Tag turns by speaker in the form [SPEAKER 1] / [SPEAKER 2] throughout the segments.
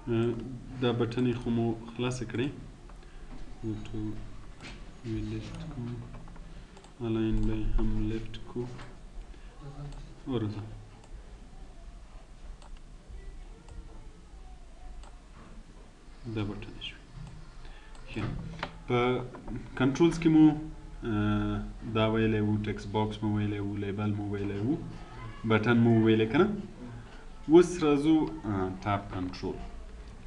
[SPEAKER 1] دا بټنې خو مو خلاصې کړې اوټو وی لیفت کو الاین به هم لیفت کو ورځه دا بټنې شوې ښه په کنټرولز کې مو دا ویلی وو ټکس باکس مو ویلی وو لیبل مو ویلی وو بټن مو ویلی که نه اوس راځو ټاپ کنټرول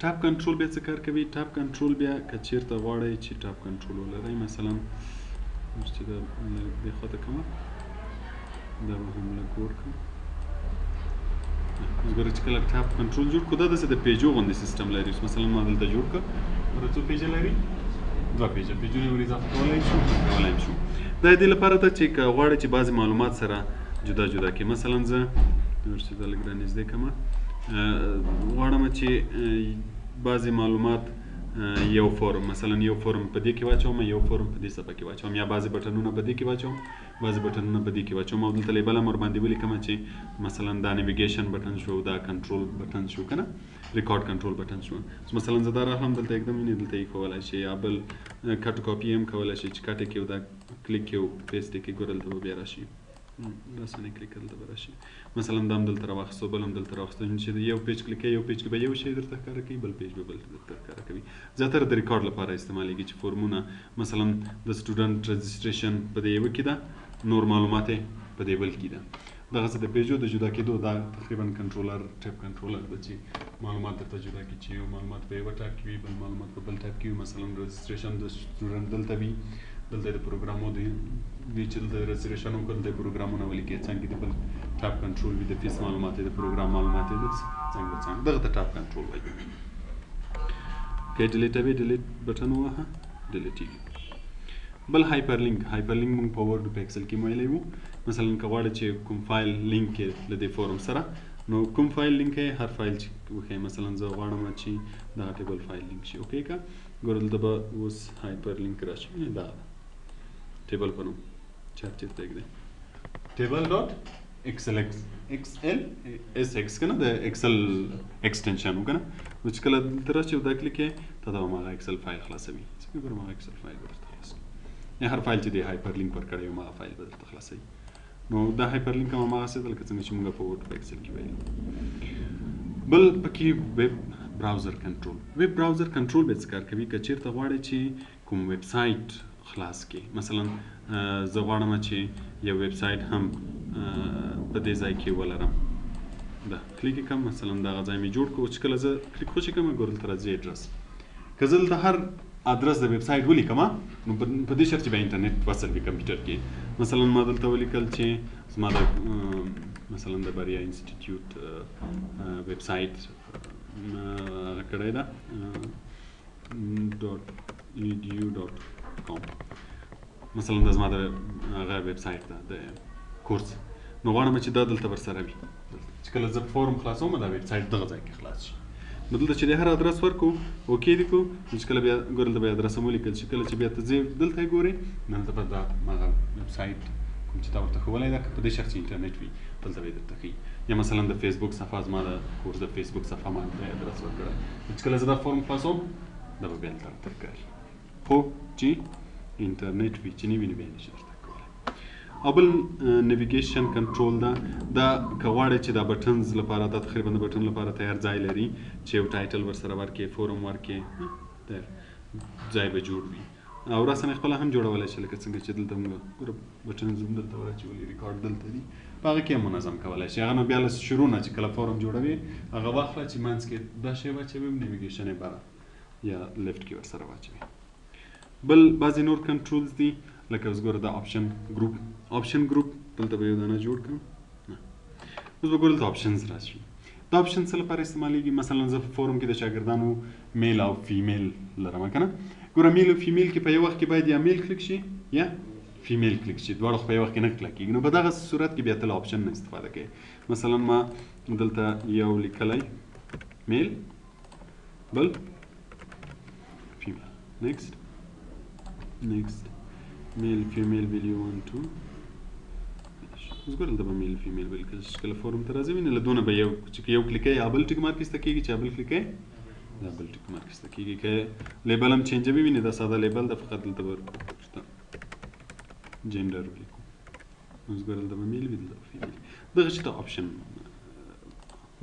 [SPEAKER 1] ټاپ کنټرول بیا څه کار کوي ټاپ کنټرول بیا که چیرته غواړئ چې ټاپ کنټرول ولرئ مثلا چې دا دې خواته کومه دا به هم لږ ور کړم اوس ګوره چې کله ټاپ کنټرول جوړ کړو دا داسې د پیجو غوندې سیسټم لري اوس مثلا ما دلته جوړ کړه ګوره څو پیجه لري 2 پیجه پیجونه ور اضافه کولی شو کولی شو دا دې لپاره ده چې که غواړئ چې بعضې معلومات سره جدا جدا کړي مثلا زه چې دا لږ رانږدې کړمه غواړم چې بعضې معلومات یو فورم مثلا یو فورم په دې کې واچوم یو فورم په دې صفحه کې واچوم یا بعضې بټنونه په دې کې واچوم بعضې بټنونه په دې کې واچوم او دلته لیبل هم ورباندې ولیکم چې مثلا دا نیویګیشن بټن شو دا کنټرول بټن شو که نه ریکارډ کنټرول بټن شو مثلا زه دا راغلم دلته एकदम یې دلته یې کولی شي یا بل کټ کاپي هم کولی شي چې کټ یې کړو دا کلیک کړو پیسټ یې کړي ګوره دلته به بیا راشي داسې نه کلیک دلته به راشي مثلا دا هم دلته راواخیستو بل هم دلته راواخیستو چې یو پیج کلیک کوي یو پیج کې به یو شی درته ښکاره کوي بل پیج به بل درته ښکاره کوي زیاتره د ریکارډ لپاره استعمالیږي چې فورمونه مثلا د سټوډنټ رجسټریشن په دې یوه کې ده نور معلومات یې په دې بل کې ده دغسې د پیجو د جدا کېدو دا تقریبا کنټرولر ټیپ کنټرولر ده چې معلومات درته جدا کړي چې یو معلومات په یوه ټایپ کې وي بل معلومات په بل ټایپ کې وي مثلا رجسټریشن د سټوډنټ دلته وي دلته د پروګرامو دی چې دلته رجسټریشن وکړو دلته پروګرامونه ولیکي څنګه د بل ټاپ کنټرول وي د فیس معلومات د پروګرام معلومات د څنګه دغه ته ټاپ کنټرول وایي که ډیلیټوي ډیلیټ بټن ووهه ډیلیټېږي بل هایپرلینک موږ په ورډ په ایکسل کې ویلی وو مثلا که غواړئ چې کوم فایل لینک کړې له دې فورم سره نو کوم فایل لینک یې هر فایل چې وښیي مثلا زه غواړم چې دغه ټیبل فایل لینک شي اوکې که ګوره دلته به اوس هایپرلینک راشي دا ده ټیبل په نوم چاپ چیرته ایږدئ ټیبل ډاټ ایکسل که نه د ایکسل ایکسټنشن و که نه نو چې کله دلته راشي او دا کلیک یې تا ته به هماغه ایکسل فایل خلاصوي څنګه ګوره هماغه ایکسل فایل به درته خلاصوي یا هر فایل چې دی هایپر لینک ورکړی وي هماغه فایل به درته خلاصوي نو دا هایپر لینک هم هماغسې ده لکه څنګه چې موږ په ورډ په ایکسل کې ویلو بل پکې ویب براوزر کنټرول ویب براوزر کنټرول به څه کار کوي که چېرته غواړئ چې کوم ویب سایټ خلاص کړي مثلا زه غواړم چې یو ویب سایټ هم په دې ځای کې ولرم دا کلیک یې کړم مثلا دغه ځای مې جوړ کړو چې کله زه کلیک خوشې کړم ګوره دلته راځي اډرس که زه دلته هر ادرس د ویب سایټ ولیکم نو په دې شرط چې به انټرنیټ وصل وي کمپیوټر کې مثلا ما دلته ولیکل چې زما د مثلا د بریا انسټیټیوټ ویب سایټ هغه کړی ده .edu.com مثلا دا زما د هغه ویب سایټ ده د کورس نو غواړم چې دا دلته ورسره وي چې کله زه فورم خلاصوم دا ویب سایټ دغه ځای کې خلاص شي نو دلته چې د هر ادرس ورکړو اوکې دې کړو چې کله بیا ګوره دلته بیا ادرس هم ولیکل چې کله چې بیا ته ځې دلته یې ګورې نو دلته به دا هغه ویب سایټ کوم چې تا ورته ښوولی ده که په دې شرط چې انټرنیټ وي دلته به یې درته ښیي یا مثلا د فیسبوک صفحه زما د کورس د فیسبوک صفحه ما ته ادرس ورکړی چې کله زه دا فورم خلاصوم دا به بیا دلته راته ښکاري خو چې انټرنیټ وي چې نه وي نو بیا یې نشي درته کولی او بل نیویګیشن کنټرول ده دا که غواړئ چې دا بټنز لپاره دا تقریبا د بټن لپاره تیار ځای لري چې یو ټایټل ورسره ورکړې فورم ورکړې ځای به جوړ وي او راسنه خپله هم جوړولی شي لکه څنګه چې دلته موږ ګوره بټنز هم دلته ورچولي ریکارډ دلته دي په هغه کې هم منظم کولی شي هغه نو بیا له شروع نه چې کله فورم جوړوي هغه واخله چې منځ کې دا شی واچوي نیویګیشن یې بره یا لیفټ کې ورسره واچوي بل بعضې نور کنټرولز دي لکه اوس ګوره دا آپشن ګروپ دلته به یو دانه جوړ کړم اوس به ګوره دلته آپشنز راشي دا آپشن څه لپاره استعمالیږي مثلا زه په فورم کې د شاګردانو میل او فیمیل لرم که نه ګوره میل او فیمیل کې په یو وخت کې باید یا میل کلیک شي یا فیمیل کلیک شي دواړه خو په یو وخت کې نه کلیک کېږي نو په دغه صورت کې بیا ته له آپشن نه استفاده کوي مثلا ما دلته یو لیکلی میل بل فیمیل نیکسټ میل فیمیل will you want to اوس ګوره دلته به میل فیمیل ولیکل چې کله فورم ته راځي نو له دونه به یو چې یو کلیک یې ابل ټیک مارک ایسته کېږي چې ابل کلیک یې دا بل ټیک مارک ایسته کېږي که لیبل هم چینجوي وي نو دا ساده لیبل ده فقط دلته به جنډر ولیکو اوس ګوره دلته به میل وي دلته به فیمیل دغه شي ته آپشن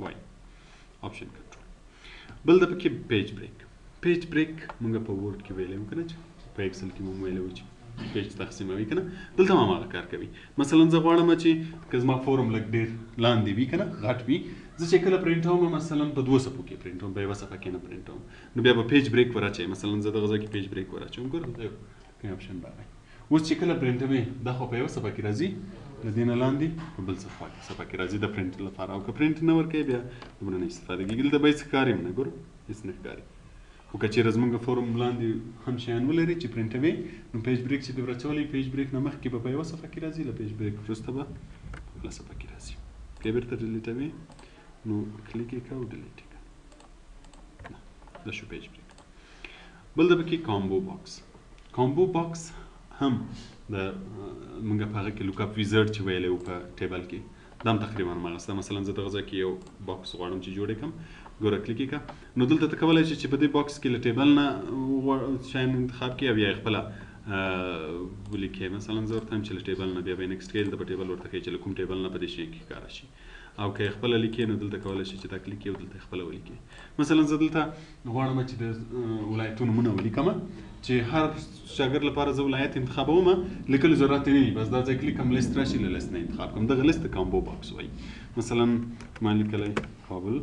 [SPEAKER 1] وایي آپشن کنټرول بل د پکې پیج بریک موږ په ورډ کې ویلی وو که نه چې په ایکسل کې مو ویلی وو چې پیج تقسیموي که نه دلته هم هماغه کار کوي مثلا زه غواړم چې که زما فورم لږ ډېر لاندې وي که نه غټ وي زه چې کله پرنټوم مثلا په 2 صفحو کې پرنټوم په 1 صفحه کې نه پرنټوم نو بیا به پیج بریک ور اچوي مثلا زه دغه ځای کې پیج بریک ور اچوم ګوره دلته کوم آپشن راغی اوس چې کله پرنټوي دا خو په 1 صفحه کې راځي له دې نه لاندې په بل صفحه کې راځي د پرنټ لپاره او که پرنټ نه ورکوي بیا دومره نه استفاده کېږي دلته به هېڅ ښکاري هم نه ګورو هېڅ نه ښکاري خو که چېرې زموږ فورم لاندې هم شیان ولري چې پرنټوي نو پیج بریک چې دې ور اچولی پیج بریک نه مخکې به په 1 صفحه کې راځي له پیج بریک وروسته به په بله صفحه کې راځي که یې بېرته ډیلیټوي نو کلیک یې کړه او ډیلیټ یې کړه دا شو پیج بریک بل د پکې کامبو باکس هم د موږ په هغه کې لوک اپ ویزرډ چې ویلی وو په ټیبل کې دا هم تقریبا هماغه څه مثلا زه دغه ځای کې یو باکس غواړم چې جوړ یې کړم ګوره کلیک یې کړه نو دلته ته کولی شې چې په دې باکس کې له ټیبل نه شیان انتخاب کړي او یا یې خپله ولیکې مثلا زه ورته وایم چې له ټیبل نه بیا به یې نیکسټ کوي دلته به ټیبل ورته ښایي چې له کوم ټیبل نه په دې شي کې ښکاره شي او که یې خپله لیکې نو دلته کولی شي چې دا کلیک کړي او دلته یې خپله ولیکې مثلا زه دلته غواړم چې د ولایتونو نومونه ولیکم چې هر شاګرد لپاره زه ولایت انتخابوم لیکلو ضرورت یې نه وي بس دا ځای کلیک کړم لیست راشي له لیست نه انتخاب کړم دغه لیست د کامبو باکس وایي مثلا ما لیکلی کابل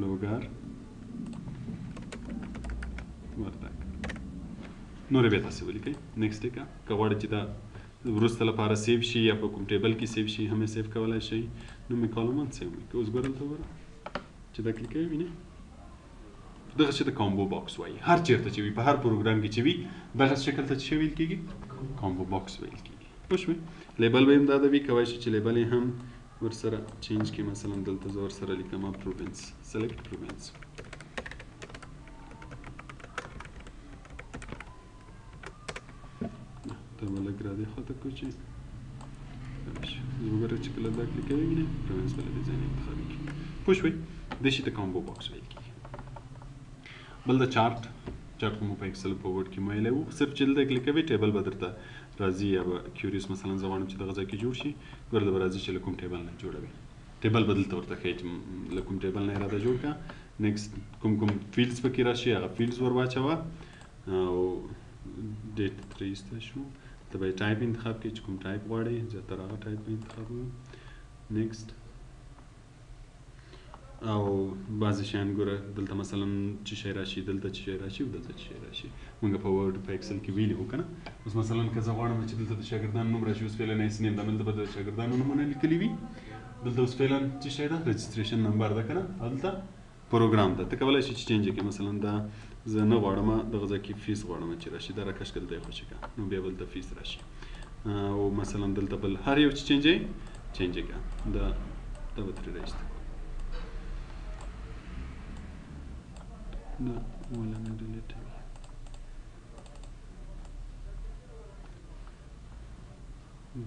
[SPEAKER 1] لوګر وردګ نورې بیا تاسې ولیکئ نیکسټ یې کړه که غواړئ چې دا وروسته لپاره سیو شي یا په کوم ټیبل کې سیو شي هم یې سیو کولی شئ نو مې کالمات سیو مې کړه اوس ګوره دلته وګوره چې دا کلیک کوئ وینئ دغه شي ته کامبو باکس وایي هر چېرته چې وي په هر پروګرام کې چې وي دغه شکل ته څه ویل کېږي کامبو باکس ویل کېږي پوه شوې لیبل به یې هم دا وي کولی شي چې لیبل یې هم ورسره چینج کړي مثلا دلته زه ورسره لیکم پروvince سلیکټ پروvince دا به لږ را دې خواته کړو چې وګوره چې کله دا کلیک کوي وینئ پروvince بله ډیزاین انتخابي کړي پوه شوئ دې شي ته کامبو باکس ویل کېږي بل د چارټ خو مو په ایکسل په ورډ کې مو ویلی وو صرف چې دلته کلیک کوئ ټیبل به درته راځي یا به کیوریوس مثلا زه غواړم چې دغه ځای کې جوړ شي ګوره به راځي چې له کوم ټیبل نه جوړوي ټیبل به دلته ورته ښایي چې له کوم ټیبل نه یې راته جوړ کړه نیکسټ کوم فیلډز پکې راشي هغه فیلډز ور واچوه او ډیټ ترې ایسته شو ته به یې ټایپ انتخاب کړي چې کوم ټایپ غواړئ زیاتره هغه ټایپ به انتخابوي نیکسټ او بعضې شیان ګوره دلته مثلا څه شی راشي دلته څه شی راشي او دلته څه شی راشي موږ په ورډ په ایکسل کې ویلي وو که نه اوس مثلا که زه غواړم چې دلته د شاګردانو نوم راشي اوس فعلا ایس نیم دلته به د شاګردانو نومونه لیکلي وي دلته اوس فعلا څه شی ده رجسټریشن نمبر ده که نه دلته پروګرام ده ته کولی شي چې چینج یې کړې مثلا دا زه نه غواړم دغه ځای کې فیس غواړم چې راشي دا راکش کړه دلته یې خوشي کړه نو بیا به دلته فیس راشي او مثلا دلته بل هر یو چې چینج یې کړه دا به ترې راایسته دا ولا نه ډیلیټ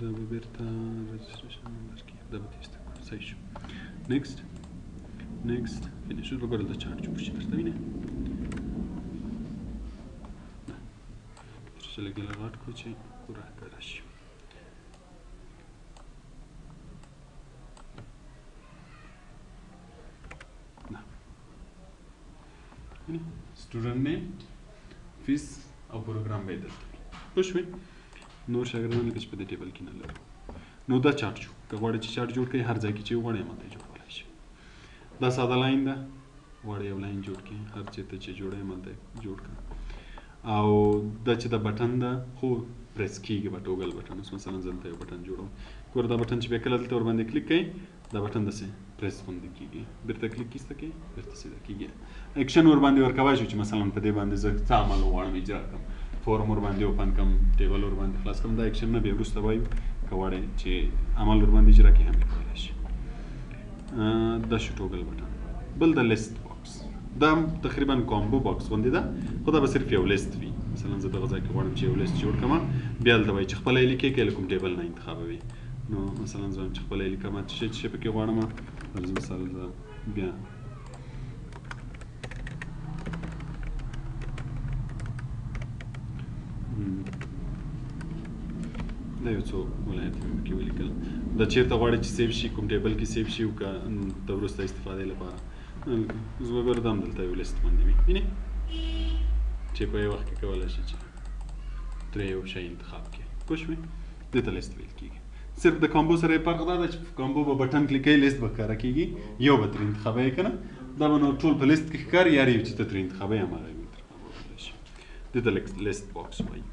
[SPEAKER 1] دا به بیرته رجسټریشن نمبر کې دا به تیسته کړو صحیح شو نیکسټ فینیش اوس به ګوره دلته چارټ جوړ شي درته وینئ چې لږ یې غټ کړو چې پوره ښکاره شي سټوډنټ نیم فیس او پروګرام به یې دلته وي پوه شوې نور شاګردان لکه چې په دې ټیبل کې نه لرو نو دا چارټ شو که غواړئ چې چارټ جوړ کړئ هر ځای کې چې وغواړئ همالته یې جوړولی شئ دا ساده لاین ده غواړئ یو لاین جوړ کړئ هر چېرته چې جوړئ همالته یې جوړ کړه او دا چې دا بټن ده خو پریس کېږي به ټوګل بټن اوس مثلا زه دلته یو بټن جوړوم ګوره دا بټن چې بیا کله دلته ورباندې کلیک کوئ دا بټن داسې پریس غوندې کېږي بېرته کلیک ایسته کوئ بېرته سیده کېږي اکشن ورباندې ورکولی شو چې مثلا په دې باندې زه څه عمل وغواړم اجرا کړم فورم ورباندې اوپن کړم ټیبل ورباندې خلاص کړم دا اکشن نه بیا وروسته وایو که غواړئ چې عمل ورباندې اجرا کړئ هم یې کولی شي دا شو ټوګل بټن بل د لیست باکس دا تقریبا کامبو باکس غوندې ده خو دا به صرف یو لیست وي مثلا زه دغه ځای کې غواړم چې یو لیست جوړ کړم بیا هلته وایي چې خپله یې لیکئ که له کوم ټیبل نه انتخابوي نو مثلا زه وایم چې خپله یې لیکم څه شی پکې غواړم فرض مثال زه بیا دا یو څو ولایتونه مې کې ولیکل دا چېرته غواړې چې سیف شي کوم ټیبل کې سیف شي او که د وروسته استفادې لپاره زه به ګوره دا هم دلته یو لیست باندې وي وینې چې په یو وخت کې کولی شي چې ترې یو شی انتخاب کړي پوه شوې دې ته لیست ویل کېږي صرف د کامبو سره یې فرق دا ده چې کامبو به بټن کلیک کوي لیست به ښکاره کېږي یو به ترې انتخابوي که نه دا به نو ټول په لیست کې ښکاري یار یو چې ته ترې انتخابوي هماغه یې انتخابولی شي دې ته لیست باکس وایي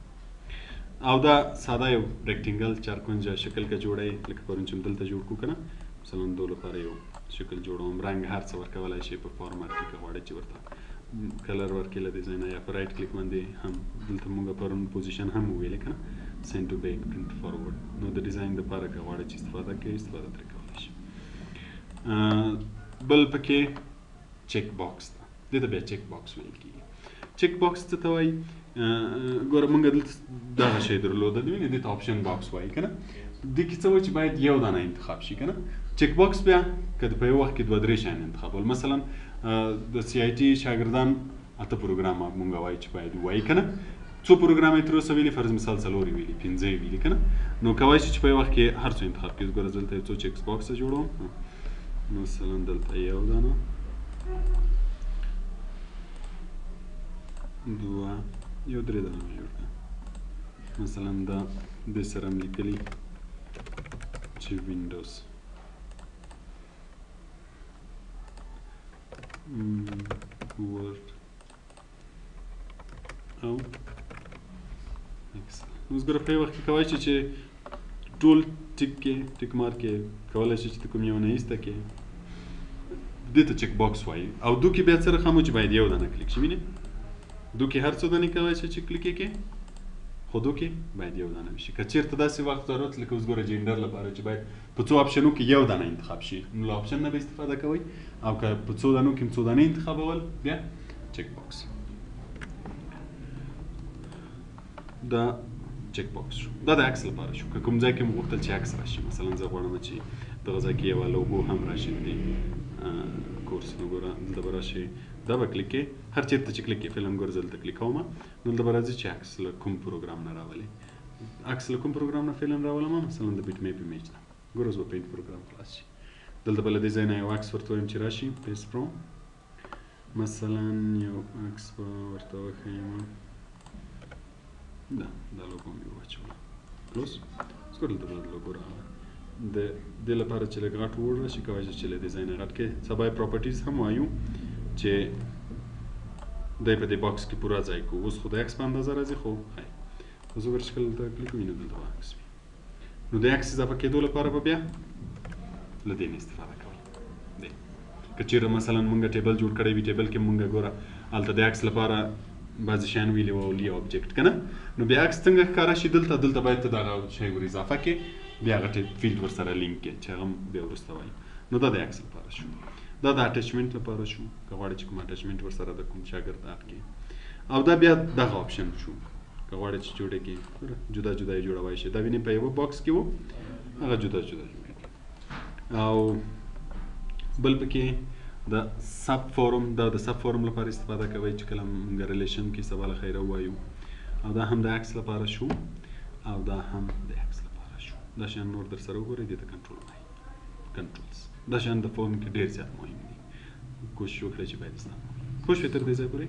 [SPEAKER 1] او دا ساده یو ریکټینګل چارکونجه شکل که جوړوي لکه پرون چې دلته جوړ کړو که نه مثلا دو لپاره یو شکل جوړوم رنګ هر څه ورکولی شي په فارمټ کې که غواړئ چې ورته کلر ورکړي له ډیزاینه یا په رایټ کلیک باندې هم دلته موږ پرون پوزیشن هم وویلې که نه سینډ ټو بیک پرنټ فارورډ نو د ډیزاین دپاره که غواړئ چې استفاده کوئ استفاده ترې کولی شي بل پکې چیک باکس ده دې ته بیا چیک باکس ویل کېږي چیک باکس څه ته وایي ګوره موږ دلته دغه شی درلوده وینې دې ته آپشن باکس وایي که نه دې کې څه وایي چې باید یو دانه انتخاب شي که نه چیک باکس بیا که په یو وخت کې دوه درې شیان انتخابول مثلا د سی آی ټي شاګردان اته پروګرام موږ وایي چې باید ووایي که نه څو پروګرام یې تر اوسه ویلي فرض مثال څلور یې ویلي پنځه یې ویلي که نه نو کولی شي چې په یو وخت کې هر څو انتخاب کړي ګوره زه دلته یو څو چیک باکسه جوړوم مثلا دلته یو دانه دوه یو درې دانه مې جوړ کړه مثلا دا دې سره م لیکلي چې وینډوز ورډ او ایکسل اوس ګوره په یو وخت کې کولی شي چې ټول ټیک کې ټیک مارک کې کولی شي چې ته کوم یو نه ایسته کې دې ته چیک باکس وایي او دو کې بیا څه رقم و چې باید یو دانه کلیک شي وینې دو کې هر څو دانې کولی شي چې کلیک یې کړې خو دو کې باید یو دانه وشي که چېرته داسې وخت ضرورت لکه اوس ګوره جینډر لپاره چې باید په څو آپشنو کې یو دانه انتخاب شي نو له آپشن نه به استفاده کوئ او که په څو دانو کې څو دانې انتخابول بیا چیک باکس دا چیک باکس شو دا د عکس لپاره شو که کوم ځای کې مو غوښتل چې عکس راشي مثلا زه غواړم چې دغه ځای کې یوه لوګو هم راشي د دې کورس نو ګوره دلته به راشي دا به کلیک کړې هر چېرته چې کلیک کړې فلم ګوره زه دلته کلیک کوم نو دلته به راځي چې عکس له کوم پروګرام نه راولي عکس له کوم پروګرام نه فلم راولم مثلا د بیټ میپ ایمیج نه ګوره اوس به پینټ پروګرام خلاص شي دلته به له دې ځای نه یو عکس ورته وایم چې راشي پیسټ پرو مثلا یو عکس به ورته وښیم دا لوګو مې واچوله کلوز اوس ګوره دلته به لوګو راغله د دې لپاره چې لږ غټ وړ راشي کولی شي چې له دې ځای نه غټ کړې سبا یې پراپرټیز هم وایو چې دی په دې باکس کې پوره ځای کو اوس خو د عکس په اندازه راځي خو ښایي خو زه ګوره چې کله دلته کلیک ووینو دلته به عکس وي نو د عکس اضافه کېدو لپاره به بیا له دې نه استفاده کوئ دی که چېرته مثلا مونږ ټیبل جوړ کړی وي ټیبل کې مونږ ګوره هلته د عکس لپاره بعضې شیان ویلي وو لی آبجکټ که نه نو بیا عکس څنګه ښکاره شي دلته باید ته دغه شی ور اضافه کړې بیا هغه فیلډ ورسره لینک کړې چې هغه هم بیا وروسته وایي نو دا د عکس لپاره شو دا د اټچمنټ لپاره شو که غواړئ چې کوم اټچمنټ ورسره د کوم شاګرد اډ کړي او دا بیا دغه آپشن شو که غواړئ چې جوړه کړي جدا جدا یې جوړولی شئ دا وینئ په یوه باکس کې وو هغه جدا جدا جوړېږي او بل پکې د سب فورم دا د سب فورم لپاره استفاده کوئ چې کله موږ ریلیشن کې سبا له خیره ووایو او دا هم د عکس لپاره شو او دا هم د عکس لپاره شو دا شیان نور در سره وګورئ دې ته کنټرول وایي کنټرولز دا شیان د فورم کې ډېر زیات مهم دي کوشش وکړئ چې باید زده پوه شوې تر دې ځای پورې